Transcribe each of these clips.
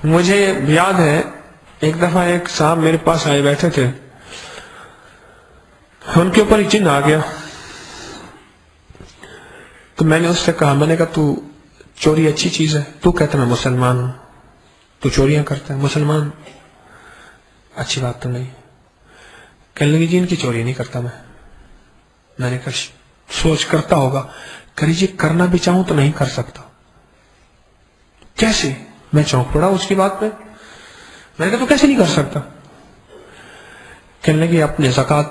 مجھے یاد ہے ایک دفعہ ایک صاحب میرے پاس آئے بیٹھے تھے، ان کے اوپر ایک جن آ گیا، تو میں نے اس سے کہا، میں نے کہا تو چوری اچھی چیز ہے؟ تو کہتا میں مسلمان ہوں، تو چوریاں کرتا ہے؟ مسلمان اچھی بات تو نہیں۔ کہنے لگی جی ان کی چوری نہیں کرتا میں نے کہا سوچ کرتا ہوگا، کری جی کرنا بھی چاہوں تو نہیں کر سکتا۔ کیسے؟ میں چونک پڑا اس کی بات پہ، میں نے کہا تو کیسے نہیں کر سکتا؟ کہنے لگے اپنے زکات،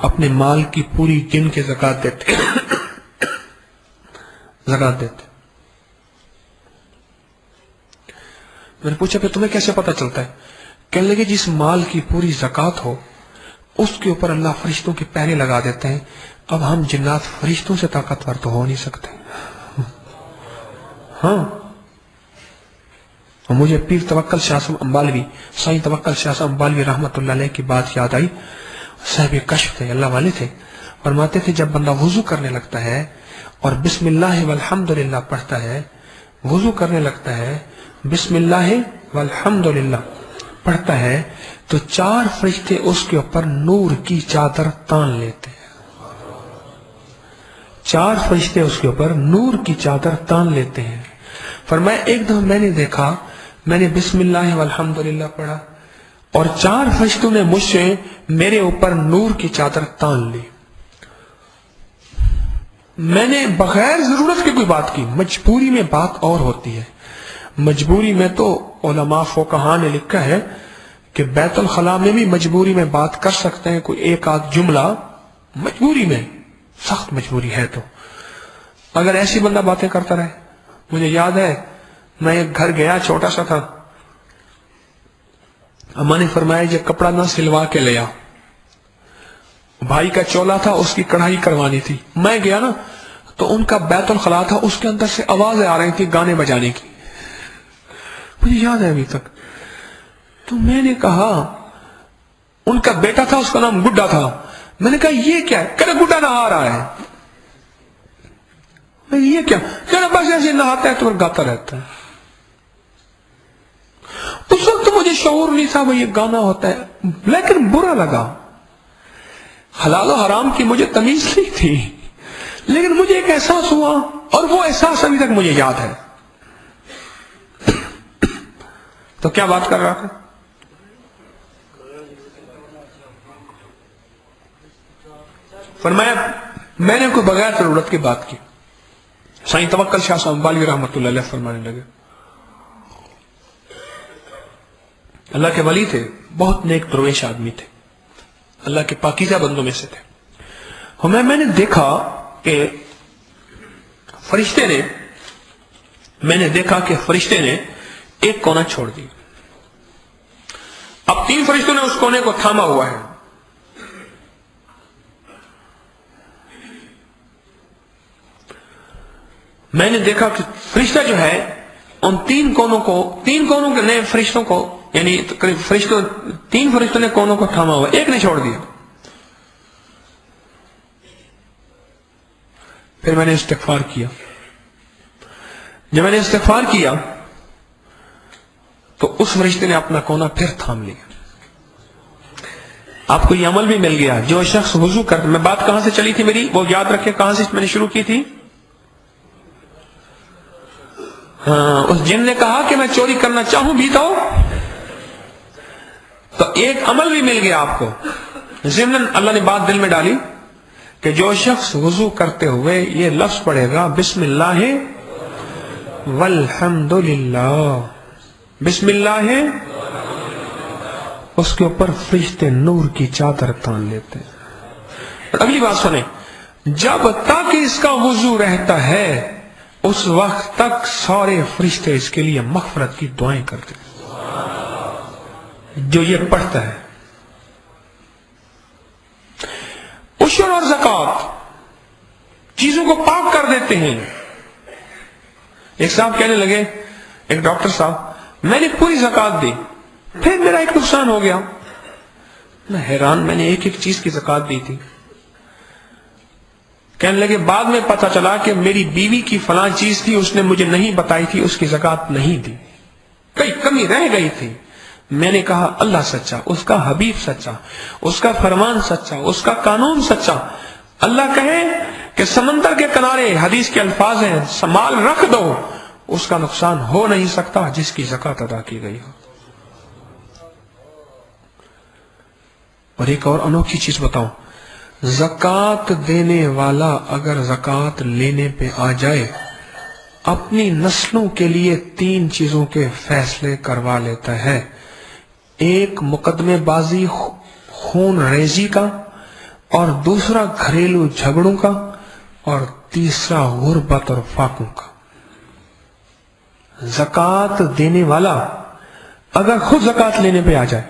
اپنے مال کی پوری گن کے زکات دیتے زکات دیتے۔ میں نے پوچھا پھر تمہیں کیسے پتا چلتا ہے؟ کہنے لگے جس مال کی پوری زکات ہو اس کے اوپر اللہ فرشتوں کے پہرے لگا دیتے ہیں۔ اب ہم جنات فرشتوں سے طاقتور تو ہو نہیں سکتے۔ ہاں، مجھے پیر توکل شاہ صاحب امبالوی، سائیں توکل شاہ صاحب امبالوی رحمت اللہ علیہ کی بات یاد آئی۔ صاحب کشف تھے، اللہ والے تھے، فرماتے تھے جب بندہ وضو کرنے لگتا ہے اور بسم اللہ والحمدللہ پڑھتا ہے، وضو کرنے لگتا ہے بسم اللہ والحمدللہ پڑھتا ہے، تو 4 فرشتے اس کے اوپر نور کی چادر تان لیتے ہیں۔ 4 فرشتے اس کے اوپر نور کی چادر تان لیتے ہیں۔ فرمایا ایک دفعہ میں نے دیکھا، میں نے بسم اللہ والحمدللہ پڑھا اور 4 فرشتوں نے مجھ سے میرے اوپر نور کی چادر تان لی۔ میں نے بغیر ضرورت کی کوئی بات کی، مجبوری میں بات اور ہوتی ہے۔ مجبوری میں تو علماء فقہاء نے لکھا ہے کہ بیت الخلاء میں بھی مجبوری میں بات کر سکتے ہیں، کوئی ایک آدھ جملہ مجبوری میں، سخت مجبوری ہے تو، اگر ایسی بندہ باتیں کرتا رہے۔ مجھے یاد ہے میں ایک گھر گیا، چھوٹا سا تھا، اماں نے فرمایا یہ کپڑا نہ سلوا کے لیا، بھائی کا چولا تھا، اس کی کڑھائی کروانی تھی۔ میں گیا نا تو ان کا بیت الخلاء تھا، اس کے اندر سے آوازیں آ رہی تھی گانے بجانے کی، مجھے یاد ہے ابھی تک۔ تو میں نے کہا، ان کا بیٹا تھا، اس کا نام گڈا تھا، میں نے کہا یہ کیا ہے؟ کہنا گڈا نہا رہا ہے۔ یہ کیا؟ کہنا بس ایسے نہاتا ہے تو گاتا رہتا ہے۔ اس وقت مجھے شعور نہیں تھا وہ یہ گانا ہوتا ہے، لیکن برا لگا۔ حلال و حرام کی مجھے تمیز نہیں تھی، لیکن مجھے ایک احساس ہوا اور وہ احساس ابھی تک مجھے یاد ہے۔ تو کیا بات کر رہا تھا؟ فرمایا میں نے کوئی بغیر ضرورت کی بات کی۔ سائیں توکل شاہ صاحب امبالوی رحمت اللہ علیہ فرمانے لگے، اللہ کے ولی تھے، بہت نیک درویش آدمی تھے، اللہ کے پاکیزہ بندوں میں سے تھے۔ میں نے دیکھا کہ فرشتے نے ایک کونا چھوڑ دی، اب 3 فرشتوں نے اس کونے کو تھاما ہوا ہے۔ میں نے دیکھا کہ فرشتہ جو ہے ان 3 کونوں کے نئے فرشتوں کو، یعنی 3 فرشتوں نے کونوں کو تھاما ہوا، ایک نے چھوڑ دیا۔ پھر میں نے استغفار کیا۔ جب میں نے استغفار کیا تو اس فرشتے نے اپنا کونا پھر تھام لیا۔ آپ کو یہ عمل بھی مل گیا، جو شخص وضو کرتا، میں بات کہاں سے چلی تھی میری، وہ یاد رکھے کہاں سے میں نے شروع کی تھی۔ ہاں، اس جن نے کہا کہ میں چوری کرنا چاہوں بھی تو ایک عمل بھی مل گیا آپ کو۔ ضمن اللہ نے بات دل میں ڈالی کہ جو شخص وضو کرتے ہوئے یہ لفظ پڑھے گا بسم اللہ والحمدللہ، بسم اللہ، اس کے اوپر فرشتے نور کی چادر تان لیتے ہیں۔ اور اگلی بات سنیں، جب تک اس کا وضو رہتا ہے اس وقت تک سارے فرشتے اس کے لیے مغفرت کی دعائیں کرتے ہیں۔ جو یہ پڑھتا ہے، عشر اور زکات چیزوں کو پاک کر دیتے ہیں۔ ایک صاحب کہنے لگے، ایک ڈاکٹر صاحب، میں نے پوری زکات دی، پھر میرا ایک نقصان ہو گیا۔ میں حیران، میں نے ایک چیز کی زکات دی تھی، کہنے لگے بعد میں پتا چلا کہ میری بیوی کی فلاں چیز تھی، اس نے مجھے نہیں بتائی تھی، اس کی زکات نہیں دی، کئی کمی رہ گئی تھی۔ میں نے کہا اللہ سچا، اس کا حبیب سچا، اس کا فرمان سچا، اس کا قانون سچا۔ اللہ کہے کہ سمندر کے کنارے، حدیث کے الفاظ ہیں، مال رکھ دو، اس کا نقصان ہو نہیں سکتا جس کی زکات ادا کی گئی ہو۔ اور ایک اور انوکھی چیز بتاؤں، زکات دینے والا اگر زکات لینے پہ آ جائے، اپنی نسلوں کے لیے 3 چیزوں کے فیصلے کروا لیتا ہے۔ ایک مقدمے بازی خون ریزی کا، اور دوسرا گھریلو جھگڑوں کا، اور تیسرا غربت اور فاقوں کا۔ زکات دینے والا اگر خود زکات لینے پہ آ جائے،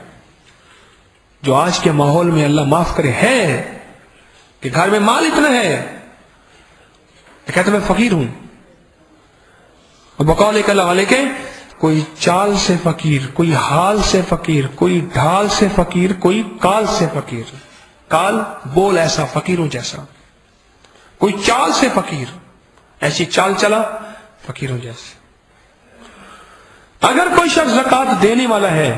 جو آج کے ماحول میں اللہ معاف کرے ہے کہ گھر میں مال اتنا ہے، کہتے میں فقیر ہوں، اور بقول ایک اللہ والے کے کوئی چال سے فقیر، کوئی حال سے فقیر، کوئی ڈھال سے فقیر، کوئی کال سے فقیر، کال بول ایسا فقیروں جیسا، کوئی چال سے فقیر، ایسی چال چلا فقیروں جیسے۔ اگر کوئی شخص زکات دینے والا ہے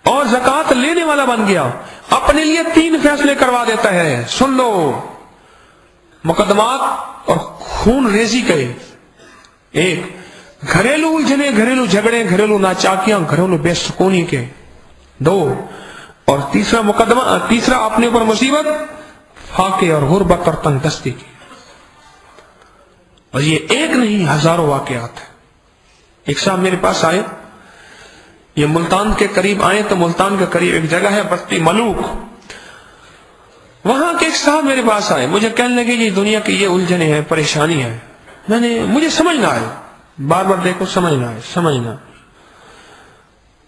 اور زکات لینے والا بن گیا، اپنے لیے 3 فیصلے کروا دیتا ہے، سن لو، مقدمات اور خون ریزی کے، ایک گھریلو الجھنے، گھریلو جھگڑے، گھریلو ناچاکیاں، گھریلو بے سکونی کے، 2، اور تیسرا اپنے اوپر مصیبت، فاقے اور غربت اور تنگ دستی کی۔ اور یہ ایک نہیں، ہزاروں واقعات ہیں۔ ایک صاحب میرے پاس آئے، یہ ملتان کے قریب آئے، تو ملتان کے قریب ایک جگہ ہے بستی ملوک، وہاں کے ایک صاحب میرے پاس آئے، مجھے کہنے لگے یہ دنیا کی یہ الجھنیں ہیں، پریشانی ہے، مجھے سمجھ نہ آئے، بار بار دیکھو سمجھ نہ۔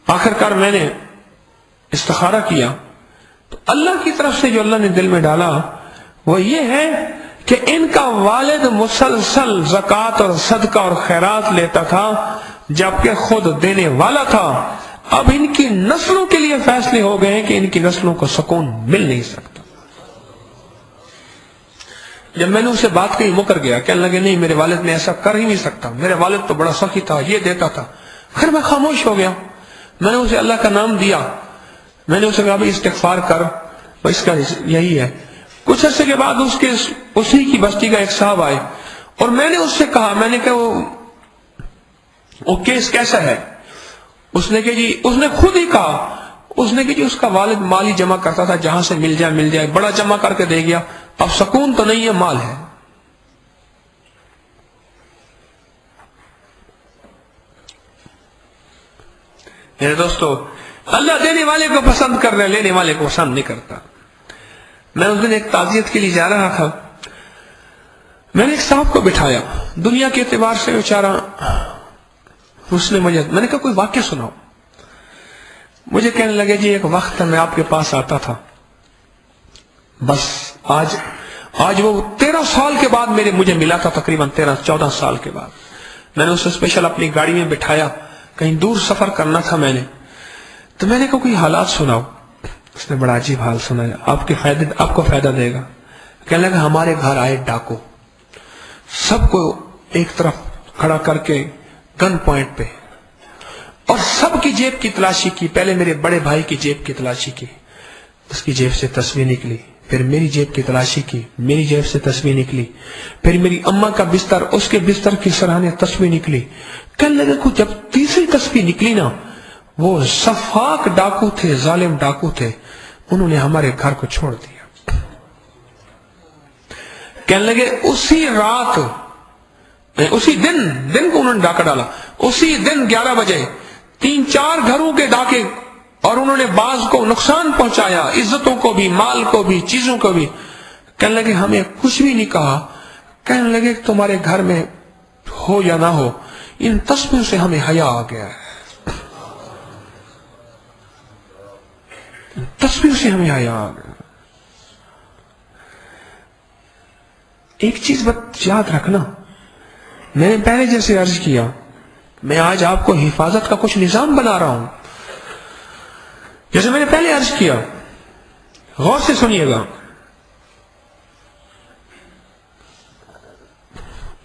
آخر کار میں نے استخارہ کیا، تو اللہ کی طرف سے جو اللہ نے دل میں ڈالا وہ یہ ہے کہ ان کا والد مسلسل زکات اور صدقہ اور خیرات لیتا تھا جبکہ خود دینے والا تھا۔ اب ان کی نسلوں کے لیے فیصلے ہو گئے ہیں کہ ان کی نسلوں کو سکون مل نہیں سکتا۔ جب میں نے اسے بات کہی مکر گیا، کہنے لگے نہیں میرے والد نے ایسا کر ہی نہیں سکتا، میرے والد تو بڑا سخی تھا، یہ دیتا تھا۔ پھر میں خاموش ہو گیا، میں نے اسے اللہ کا نام دیا، میں نے اسے کہا بھائی استغفار کر، اس کا یہی ہے۔ کچھ عرصے کے بعد اسی کی بستی کا ایک صاحب آئے، اور میں نے اس سے کہا، میں نے کہا وہ کیس کیسا ہے؟ اس نے خود ہی کہا، اس نے کہ جی اس کا والد مال ہی جمع کرتا تھا، جہاں سے مل جائے، بڑا جمع کر کے دے گیا، اب سکون تو نہیں ہے، مال ہے۔ میرے دوستو، اللہ دینے والے کو پسند کر رہا ہے، لینے والے کو پسند نہیں کرتا۔ میں اس دن ایک تعزیت کے لیے جا رہا تھا، میں نے ایک صاحب کو بٹھایا، دنیا کے اعتبار سے بیچارہ، اس نے میں نے کہا کوئی واقعہ سناؤ۔ مجھے کہنے لگے جی ایک وقت میں آپ کے پاس آتا تھا، بس آج وہ 13 سال کے بعد مجھے ملا تھا، تقریباً 13-14 سال کے بعد۔ میں نے اسے اسپیشل اپنی گاڑی میں بٹھایا، کہیں دور سفر کرنا تھا میں نے، تو میں نے کہا کوئی حالات سناؤ۔ اس نے بڑا عجیب حال سنایا، آپ کو فائدہ دے گا۔ کہنے لگا ہمارے گھر آئے ڈاکو، سب کو ایک طرف کھڑا کر کے گن پوائنٹ پہ، اور سب کی جیب کی تلاشی کی۔ پہلے میرے بڑے بھائی کی جیب کی تلاشی کی، اس کی جیب سے تصویر نکلی، پھر میری جیب کی تلاشی کی، میری جیب سے تصویر نکلی، پھر میری اماں کا بستر، اس کے بستر کی سرانے تصویر نکلی۔ کہنے لگے کو جب تیسری تصویر نکلی نا، وہ صفاق ڈاکو تھے، ظالم ڈاکو تھے، انہوں نے ہمارے گھر کو چھوڑ دیا۔ کہنے لگے اسی رات، اسی دن کو انہوں نے ڈاکہ ڈالا، اسی دن 11 بجے 3-4 گھروں کے ڈاکے، اور انہوں نے بعض کو نقصان پہنچایا، عزتوں کو بھی، مال کو بھی، چیزوں کو بھی۔ کہنے لگے ہمیں کچھ بھی نہیں کہا۔ کہنے لگے تمہارے گھر میں ہو یا نہ ہو، ان تصویروں سے ہمیں حیا آ گیا ہے، تصویر سے ہمیں حیا آ گیا۔ ایک چیز یاد رکھنا، میں نے پہلے جیسے عرض کیا، میں آج آپ کو حفاظت کا کچھ نظام بنا رہا ہوں۔ جیسے میں نے پہلے عرض کیا، غور سے سنیے گا،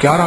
11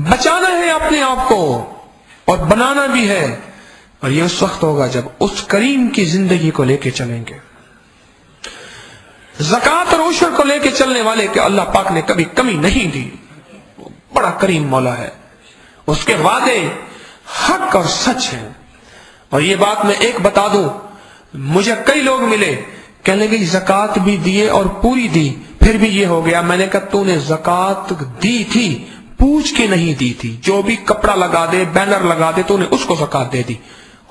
بچانا ہے اپنے آپ کو اور بنانا بھی ہے، اور یہ اس وقت ہوگا جب اس کریم کی زندگی کو لے کے چلیں گے، زکات اور عشر کو لے کے چلنے والے کہ اللہ پاک نے کبھی کمی نہیں دی، بڑا کریم مولا ہے، اس کے وعدے حق اور سچ ہیں۔ اور یہ بات میں ایک بتا دوں، مجھے کئی لوگ ملے کہنے لگے زکات بھی دیے اور پوری دی، پھر بھی یہ ہو گیا۔ میں نے کہا تو نے زکات دی تھی، پوچھ کے نہیں دی تھی، جو بھی کپڑا لگا دے بینر لگا دے تو نے اس کو زکات دے دی۔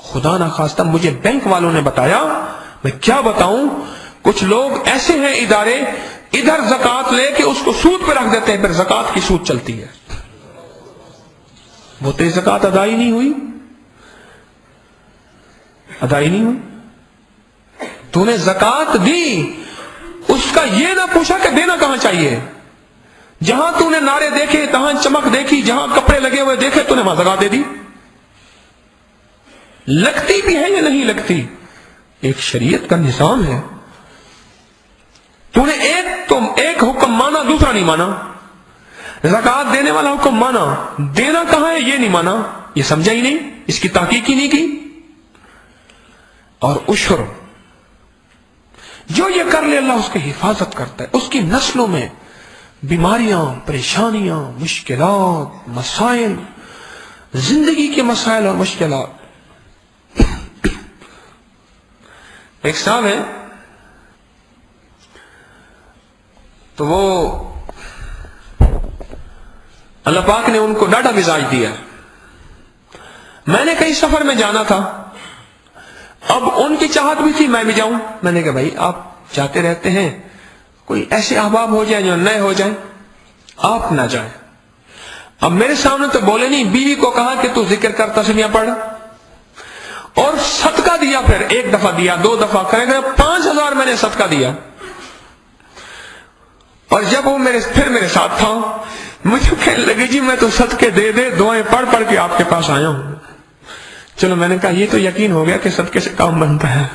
خدا نہ خواستہ مجھے بینک والوں نے بتایا، میں کیا بتاؤں، کچھ لوگ ایسے ہیں ادارے، ادھر زکات لے کے اس کو سود پہ رکھ دیتے ہیں، پھر زکات کی سود چلتی ہے، وہ تو زکات ادائی نہیں ہوئی، ادائی نہیں ہوئی۔ تو نے زکات دی، اس کا یہ نہ پوچھا کہ دینا کہاں چاہیے، جہاں تو نے نعرے دیکھے، تہاں چمک دیکھی، جہاں کپڑے لگے ہوئے دیکھے تو نے وہاں زکات دے دی۔ لگتی بھی ہے یا نہیں لگتی، ایک شریعت کا نظام ہے۔ تو نے ایک حکم مانا، دوسرا نہیں مانا، زکات دینے والا حکم مانا، دینا کہاں ہے یہ نہیں مانا، یہ سمجھا ہی نہیں، اس کی تحقیق ہی نہیں کی۔ اور عشر جو یہ کر لے اللہ اس کی حفاظت کرتا ہے، اس کی نسلوں میں بیماریاں، پریشانیاں، مشکلات، مسائل، زندگی کے مسائل اور مشکلات۔ ایک صاحب ہے تو وہ اللہ پاک نے ان کو ڈاڈا مزاج دیا، میں نے کئی سفر میں جانا تھا، اب ان کی چاہت بھی تھی میں بھی جاؤں، میں نے کہا بھائی آپ جاتے رہتے ہیں، کوئی ایسے احباب ہو جائیں جو نئے ہو جائیں، آپ نہ جائیں۔ اب میرے سامنے تو بولے نہیں، بیوی کو کہا کہ تو ذکر کر، تسمیہ پڑھ، اور صدقہ دیا، پھر ایک دفعہ دیا، دو دفعہ کرے گئے، 5000 میں نے صدقہ دیا۔ اور جب وہ پھر میرے ساتھ تھا، مجھے کہنے لگے جی میں تو صدقے دے دے دعائیں پڑھ پڑھ کے آپ کے پاس آیا ہوں۔ چلو میں نے کہا یہ تو یقین ہو گیا کہ صدقے سے کام بنتا ہے۔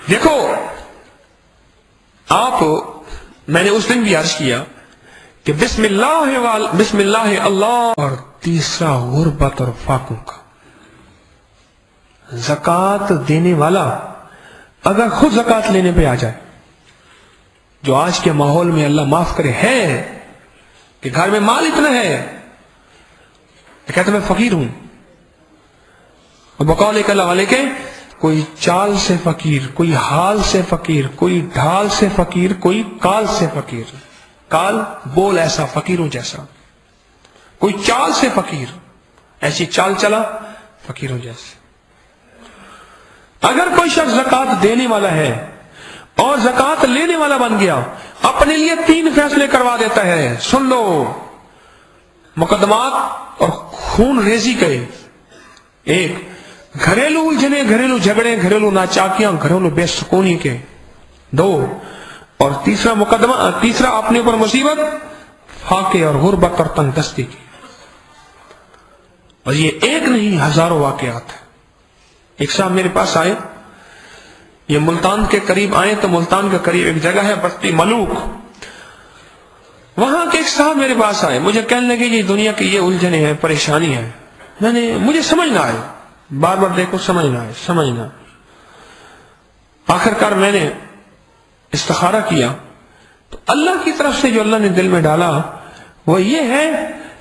دیکھو آپ، میں نے اس دن بھی عرض کیا کہ بسم اللہ اللہ، اور تیسرا غربت اور فاقوں کا۔ زکات دینے والا اگر خود زکات لینے پہ آ جائے، جو آج کے ماحول میں اللہ معاف کرے ہے کہ گھر میں مال اتنا ہے، کہتے میں فقیر ہوں، اور بقول ایک اللہ والے کے کوئی چال سے فقیر، کوئی حال سے فقیر، کوئی ڈھال سے فقیر، کوئی کال سے فقیر، کال بول ایسا، فقیروں جیسا، کوئی چال سے فقیر، ایسی چال چلا فقیروں جیسے۔ اگر کوئی شخص زکات دینے والا ہے اور زکات لینے والا بن گیا، اپنے لیے 3 فیصلے کروا دیتا ہے، سن لو، مقدمات اور خون ریزی کے، ایک گھریلو الجھنے، گھریلو جھگڑے، گھریلو ناچاکیاں، گھریلو بے سکونی کے، 2، اور تیسرا اپنے اوپر مصیبت، فاقے اور غربت اور تنگ دستی کی۔ اور یہ ایک نہیں، ہزاروں واقعات ہیں۔ ایک صاحب میرے پاس آئے، یہ ملتان کے قریب آئے، تو ملتان کے قریب ایک جگہ ہے بستی ملوک، وہاں کے ایک صاحب میرے پاس آئے، مجھے کہنے لگے یہ دنیا کی یہ الجھنیں ہیں، پریشانی ہے، مجھے سمجھ نہ آئے، بار بار دیکھو سمجھنا، آخر کار میں نے استخارہ کیا، تو اللہ کی طرف سے جو اللہ نے دل میں ڈالا وہ یہ ہے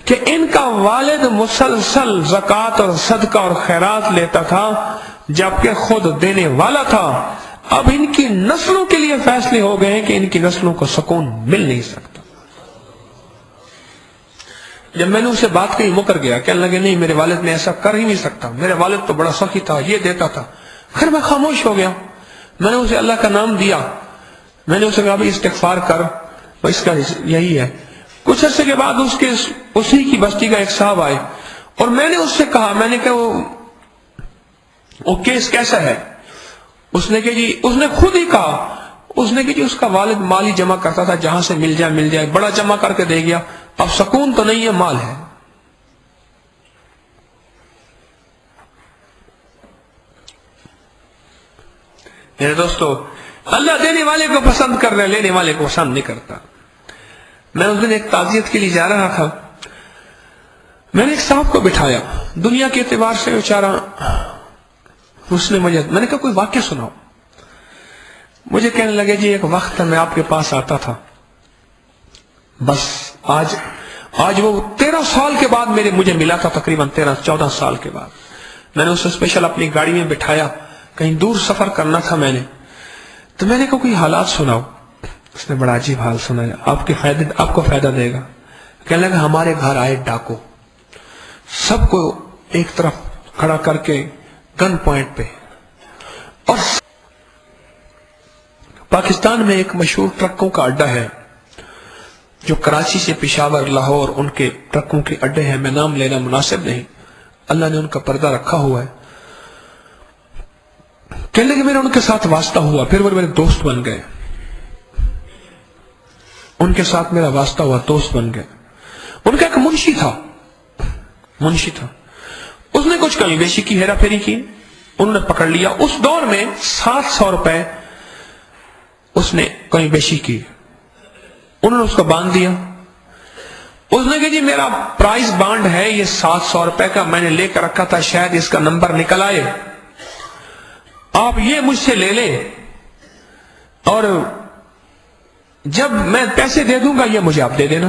کہ ان کا والد مسلسل زکات اور صدقہ اور خیرات لیتا تھا جبکہ خود دینے والا تھا، اب ان کی نسلوں کے لیے فیصلے ہو گئے ہیں کہ ان کی نسلوں کو سکون مل نہیں سکتا۔ جب میں نے اسے بات کہی مکر گیا، کہنے لگے نہیں میرے والد نے ایسا کر ہی نہیں سکتا، میرے والد تو بڑا سخی تھا، یہ دیتا تھا۔ پھر میں خاموش ہو گیا، میں نے اسے اللہ کا نام دیا، میں نے اسے کہا بھائی استغفار کر، اس کا یہی ہے۔ کچھ عرصے کے بعد اسی کی بستی کا ایک صاحب آئے، اور میں نے اس سے کہا، میں نے کہا وہ کیس کیسا ہے؟ اس نے کہ جی، اس نے خود ہی کہا، اس نے کہ جی اس کا والد مال ہی جمع کرتا تھا، جہاں سے مل جائے، بڑا جمع کر کے دے گیا، اب سکون تو نہیں ہے، مال ہے۔ میرے دوستو، اللہ دینے والے کو پسند کر رہا ہے، لینے والے کو پسند نہیں کرتا. میں اس دن ایک تعزیت کے لیے جا رہا تھا. میں نے ایک صاحب کو بٹھایا، دنیا کے اعتبار سے بیچارہ، اس نے میں نے کہا کوئی واقعہ سناؤ. مجھے کہنے لگے جی ایک وقت میں آپ کے پاس آتا تھا، بس آج وہ 13 سال کے بعد مجھے ملا تھا، تقریباً 13-14 سال کے بعد. میں نے اسے اسپیشل اپنی گاڑی میں بٹھایا، کہیں دور سفر کرنا تھا میں نے، تو میں نے کہا کوئی حالات سناؤ. اس نے بڑا عجیب حال سنایا، آپ کو فائدہ دے گا. کہنے لگا ہمارے گھر آئے ڈاکو، سب کو ایک طرف کھڑا کر کے گن پوائنٹ پہ، اور پاکستان میں ایک مشہور ٹرکوں کا اڈا ہے جو کراچی سے پشاور، لاہور ان کے ٹرکوں کے اڈے ہیں، میں نام لینا مناسب نہیں، اللہ نے ان کا پردہ رکھا ہوا ہے. کہنے لگے میرا ان کے ساتھ واسطہ ہوا، پھر وہ میرے دوست بن گئے، ان کے ساتھ میرا واسطہ ہوا، دوست بن گئے. ان کا ایک منشی تھا، اس نے کچھ کمی بیشی کی، ہیرا پھیری کی، انہوں نے پکڑ لیا. اس دور میں 700 روپے اس نے کمی بیشی کی، انہوں نے اس کو باندھ دیا. اس نے کہا جی میرا پرائز بانڈ ہے یہ 700 روپے کا، میں نے لے کر رکھا تھا، شاید اس کا نمبر نکل آئے، آپ یہ مجھ سے لے لیں اور جب میں پیسے دے دوں گا یہ مجھے آپ دے دینا.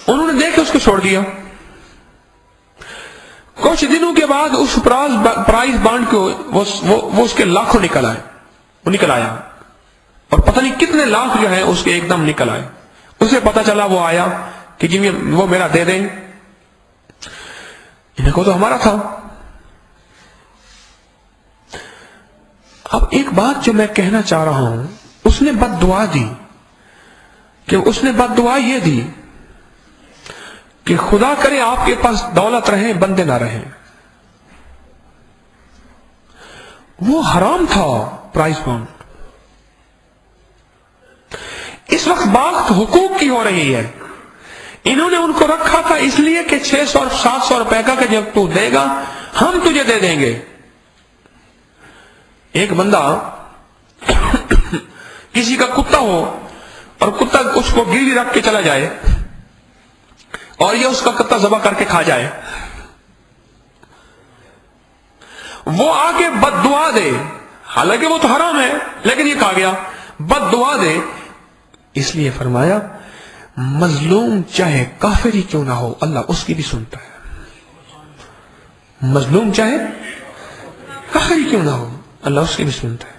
انہوں نے دے کے اس کو چھوڑ دیا. کچھ دنوں کے بعد اس پرائز بانڈ کو وہ اس کے لاکھوں نکل آیا، اور پتہ نہیں کتنے لاکھ جو ہیں اس کے ایک دم نکل آئے. اسے پتا چلا، وہ آیا کہ جی وہ میرا دے دیں. انہیں کو تو ہمارا تھا. اب ایک بات جو میں کہنا چاہ رہا ہوں، اس نے بد دعا دی، کہ اس نے بد دعا یہ دی کہ خدا کرے آپ کے پاس دولت رہے، بندے نہ رہیں. وہ حرام تھا پرائز بانڈ. اس وقت بات حقوق کی ہو رہی ہے. انہوں نے ان کو رکھا تھا اس لیے کہ 600 اور 700 روپے کا کہ جب تو دے گا ہم تجھے دے دیں گے. ایک بندہ کسی کا کتا ہو اور کتا اس کو گیلی رکھ کے چلا جائے اور یہ اس کا کتا ذبح کر کے کھا جائے، وہ آگے بد دعا دے، حالانکہ وہ تو حرام ہے لیکن یہ کہا گیا بد دعا دے. اس لیے فرمایا مظلوم چاہے کافر ہی کیوں نہ ہو اللہ اس کی بھی سنتا ہے. مظلوم چاہے کافر ہی کیوں نہ ہو اللہ اس کی بھی سنتا ہے.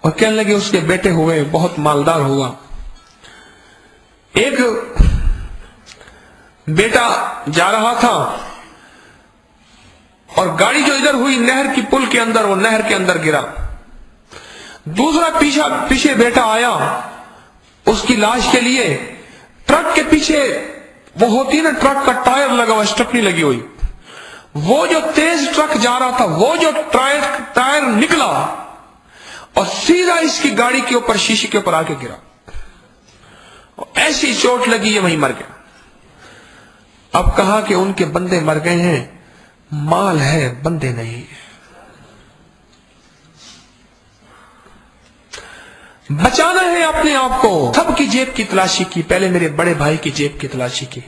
اور کہنے لگے اس کے بیٹے ہوئے، بہت مالدار ہوا. ایک بیٹا جا رہا تھا اور گاڑی جو ادھر ہوئی نہر کی پل کے اندر، وہ نہر کے اندر گرا. دوسرا پیچھے بیٹا آیا اس کی لاش کے لیے. ٹرک کے پیچھے وہ ہوتی نا ٹرک کا ٹائر لگا ہوا، اسٹپنی لگی ہوئی، وہ جو تیز ٹرک جا رہا تھا وہ جو ٹائر نکلا اور سیدھا اس کی گاڑی کے اوپر، شیشے کے اوپر آ کے گرا. ایسی چوٹ لگی یہ وہیں مر گیا. اب کہا کہ ان کے بندے مر گئے ہیں، مال ہے بندے نہیں. بچانا ہے اپنے آپ کو. سب کی جیب کی تلاشی کی، پہلے میرے بڑے بھائی کی جیب کی تلاشی کی،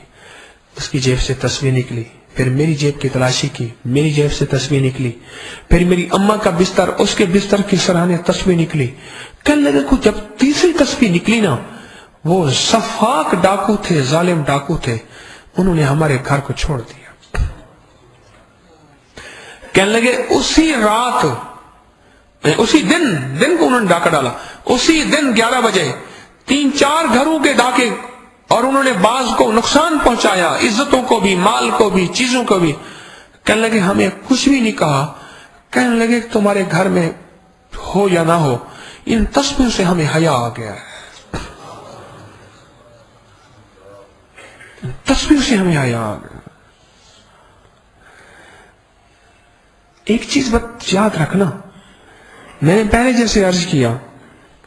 اس کی جیب سے تصویر نکلی. پھر میری جیب کی تلاشی کی، میری جیب سے تصویر نکلی. پھر میری اماں کا بستر، اس کے بستر کی سرانے تصویر نکلی. کہنے لگے کو جب تیسری تصویر نکلی نا، وہ صفاق ڈاکو تھے، ظالم ڈاکو تھے، انہوں نے ہمارے گھر کو چھوڑ دیا. کہنے لگے اسی رات، اسی دن کو انہوں نے ڈاکہ ڈالا. اسی دن 11 بجے 3-4 گھروں کے ڈاکے، اور انہوں نے بعض کو نقصان پہنچایا، عزتوں کو بھی، مال کو بھی، چیزوں کو بھی. کہنے لگے ہمیں کچھ بھی نہیں کہا. کہنے لگے تمہارے گھر میں ہو یا نہ ہو، ان تصویروں سے ہمیں حیا آ گیا ہے. تصویر سے ہمیں حیا آ گیا. ایک چیز بات یاد رکھنا، میں نے پہلے جیسے عرض کیا،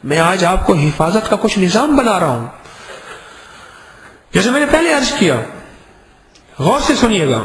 میں آج آپ کو حفاظت کا کچھ نظام بنا رہا ہوں. جیسے میں نے پہلے عرض کیا، غور سے سنیے گا.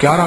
11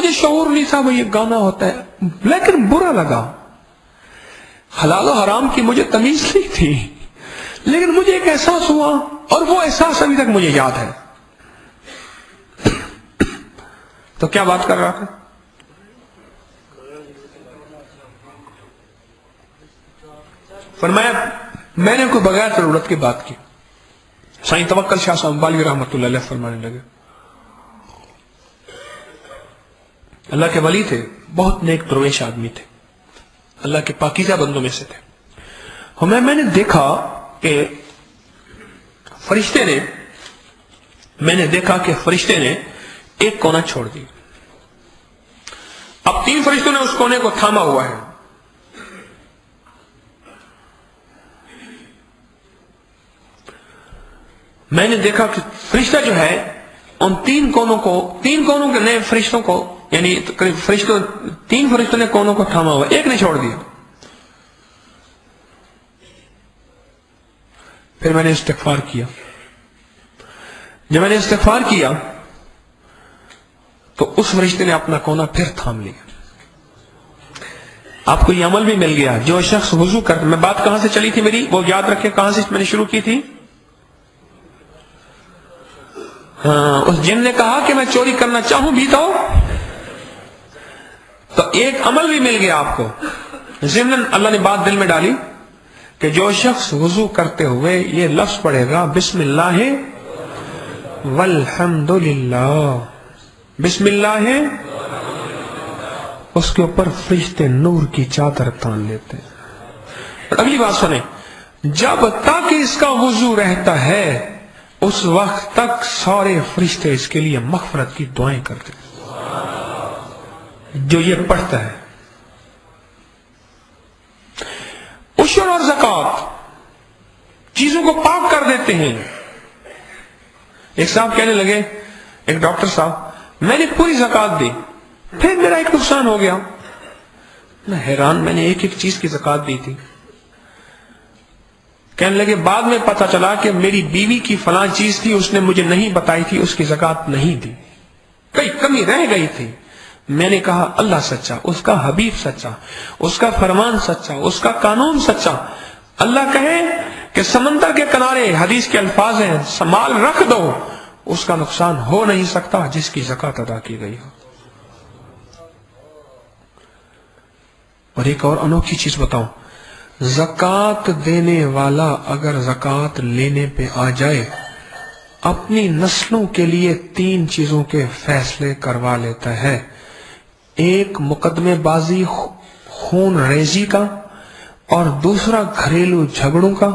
مجھے شعور نہیں تھا وہ یہ گانا ہوتا ہے، لیکن برا لگا. حلال و حرام کی مجھے تمیز نہیں تھی، لیکن مجھے ایک احساس ہوا، اور وہ احساس ابھی تک مجھے یاد ہے. تو کیا بات کر رہا تھا؟ فرمایا میں نے کوئی بغیر ضرورت کی بات کی. سائیں توکل شاہ صاحب امبالوی رحمۃ اللہ علیہ فرمانے لگے، اللہ کے ولی تھے، بہت نیک درویش آدمی تھے، اللہ کے پاکیزہ بندوں میں سے تھے. میں نے دیکھا کہ فرشتے نے ایک کونا چھوڑ دی. اب 3 فرشتوں نے اس کونے کو تھاما ہوا ہے. میں نے دیکھا کہ فرشتہ جو ہے ان 3 کونوں کے نئے فرشتوں کو، یعنی 3 فرشتوں نے کونوں کو تھاما ہوا، ایک نے چھوڑ دیا. پھر میں نے استغفار کیا. جب میں نے استغفار کیا تو اس فرشتے نے اپنا کونا پھر تھام لیا. آپ کو یہ عمل بھی مل گیا. جو شخص وضو کرتا، میں بات کہاں سے چلی تھی میری، وہ یاد رکھے کہاں سے میں نے شروع کی تھی. اس جن نے کہا کہ میں چوری کرنا چاہوں بھی تو ایک عمل بھی مل گیا آپ کو. ضمن اللہ نے بات دل میں ڈالی کہ جو شخص وضو کرتے ہوئے یہ لفظ پڑھے گا بسم اللہ والحمد للہ، بسم اللہ، اس کے اوپر فرشتے نور کی چادر تان لیتے ہیں. اور اگلی بات سنیں، جب تک اس کا وضو رہتا ہے اس وقت تک سارے فرشتے اس کے لیے مغفرت کی دعائیں کرتے ہیں. جو یہ پڑھتا ہے عشر اور زکات چیزوں کو پاک کر دیتے ہیں. ایک صاحب کہنے لگے، ایک ڈاکٹر صاحب، میں نے پوری زکات دی، پھر میرا ایک نقصان ہو گیا. میں حیران، میں نے ایک چیز کی زکات دی تھی. کہنے لگے بعد میں پتا چلا کہ میری بیوی کی فلاں چیز تھی، اس نے مجھے نہیں بتائی تھی، اس کی زکات نہیں دی، کئی کمی رہ گئی تھی. میں نے کہا اللہ سچا، اس کا حبیب سچا، اس کا فرمان سچا، اس کا قانون سچا. اللہ کہے کہ سمندر کے کنارے، حدیث کے الفاظ ہیں، مال رکھ دو، اس کا نقصان ہو نہیں سکتا جس کی زکات ادا کی گئی ہو. اور ایک اور انوکھی چیز بتاؤں، زکات دینے والا اگر زکات لینے پہ آ جائے، اپنی نسلوں کے لیے 3 چیزوں کے فیصلے کروا لیتا ہے. ایک مقدمے بازی خون ریزی کا، اور دوسرا گھریلو جھگڑوں کا،